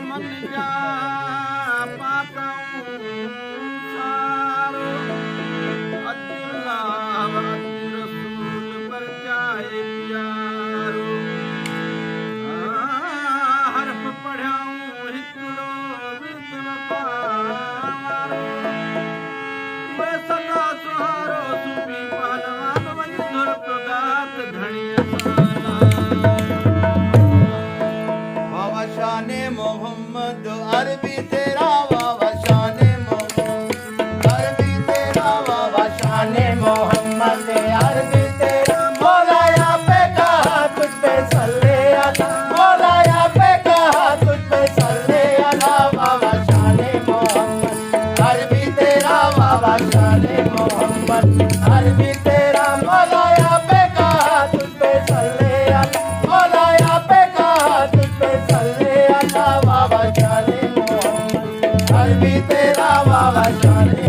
मन जा पाताऊं सारो अल्लाह रसूल पर जाए प्यारो हरफ पढ़ाऊं हिकड़ो विद वफारो वे सदा सुहारो सूफी पहलवान वञ धुर प्रदात घणिया बाबा शाने मोहम्मद अरबी तेरा बाबा शाने मोहम्मद अरबी तेरा बाबा शाने मोहम्मद अरबी तेरा मौलाया पे कहा तुझ पे सल्ले अला मौलाया पे कहा तुझ पे सल्ले अला बाबा शाने मोहम्मद अरबी तेरा बाबा शाने मोहम्मद अरबी तेरा मौलाया पे कहा तुझ पे सल्ले अला मौलाया पे कहा तुझ पे सल्ले अला बाबा शाने मोहम्मद अरबी तेरा बाबा शाने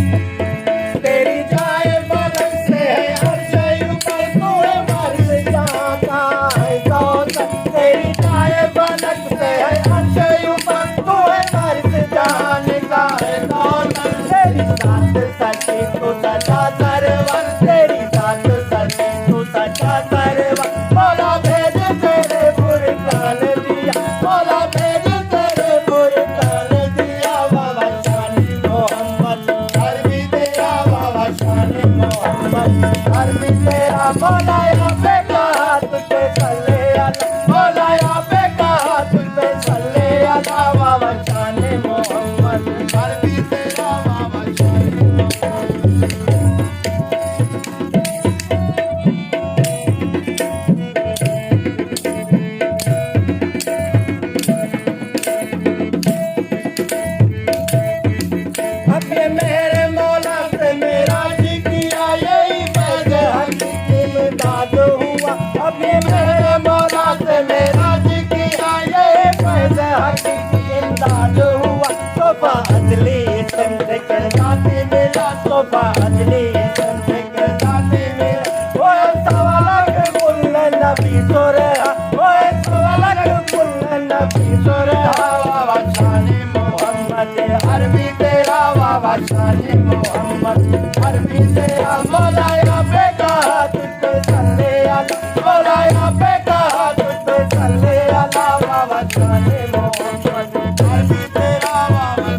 तेरी जाए पलक से है हर शय ऊपर तू है वारिस जाता है कौसर तेरी जाए पलक से है हर शय ऊपर तू है वारिस जाने का है कौसर तेरी साथ सच्ची तू सच्चा सरवर तेरी साथ सच्ची तू सच्चा सरवर मौला भेज तेरे फुरकान दिया मौला भेज तेरे फुरकान दिया बाबा शाने मोहम्मद अरबी तेरा बाबा शाने मोहम्मद अरबी तेरा मौलाया पे कहा तुझ पे सल्ले अला मौलाया पे कहा तुझ पे सल्ले अला बाबा शाने मोहम्मद अरबी तेरा बाबा शाने अब ये मेरे मौला से मेरा जी किया यही फैज़ हकीकी इमदाद हुआ अब ये मेरे मौला से मेरा जी किया यही फैज़ हकीकी इमदाद हुआ तोहफा अजली इस्म के साथी मिला तोहफा अजली इस्म के साथी मिला ओए सवालक मुल्ला नबी सोरेहा ओए सवालक मुल्ला नबी सोरेहा बाबा शाने मोहम्मद अरबी तेरा बाबा शाने मोहम्मद अरबी तेरा मौलाया पे कहा तुझ पे सल्ले अला मौलाया पे कहा तुझ पे सल्ले अला बाबा शाने मोहम्मद अरबी तेरा बाबा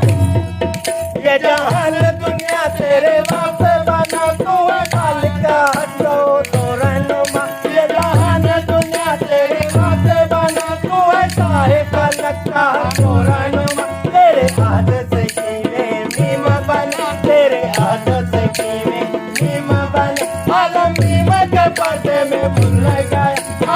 ये जहान दुनिया तेरे वास्ते बना तू है खालिक का हटो तो रहनुमा ये जहान दुनिया तेरे वास्ते बना तू है साहिब फलक का हटो रहनुमा तेरे आदत से कीवे मीम बना तेरे आदत से कीवे मीम बने आलम मीम के पर्दे में भूल गया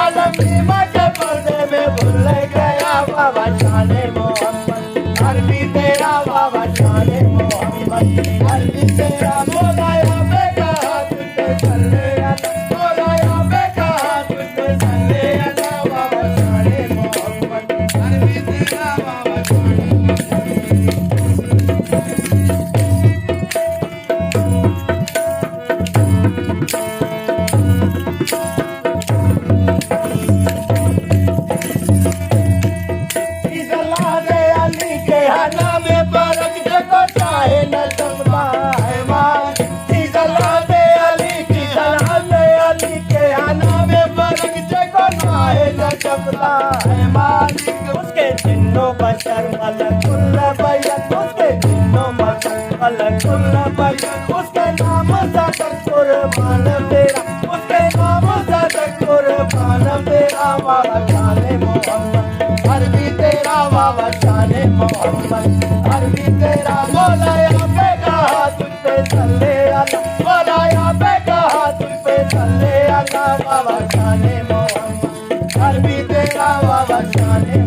आलम मीम के पर्दे में भूल गया बाबा शाने मोहम्मद अरबी तेरा बाबा शाने मोहम्मद अरबी तेरा मौलाया पे कहा तुझ पे सल्ले अला मौलाया पे कहा तुझ पे सल्ले अला बाबा शाने मोहम्मद अरबी तेरा बाबा शाने इस अल्लाह दे अली के हना में बरक देखो चाहे न सकता है मान इस अल्लाह दे अली की सलाह दे अली के हना में बरक देखो चाहे न सकता है मालिक उसके जिन्नो बशर मलकुल बयन उसके जिन्नो बशर मलकुल बयन उसके नाम ज़ात कुर्बान तेरा उसके नाम ज़ात कुर्बान तेरा बाबा शाने मोहम्मद अरबी तेरा बाबा शाने मोहम्मद अरबी तेरा मौलाया पे कहा तुझ पे सल्ले अला मौलाया पे कहा तुझ पे सल्ले अला बाबा शाने मोहम्मद अरबी तेरा बाबा शाने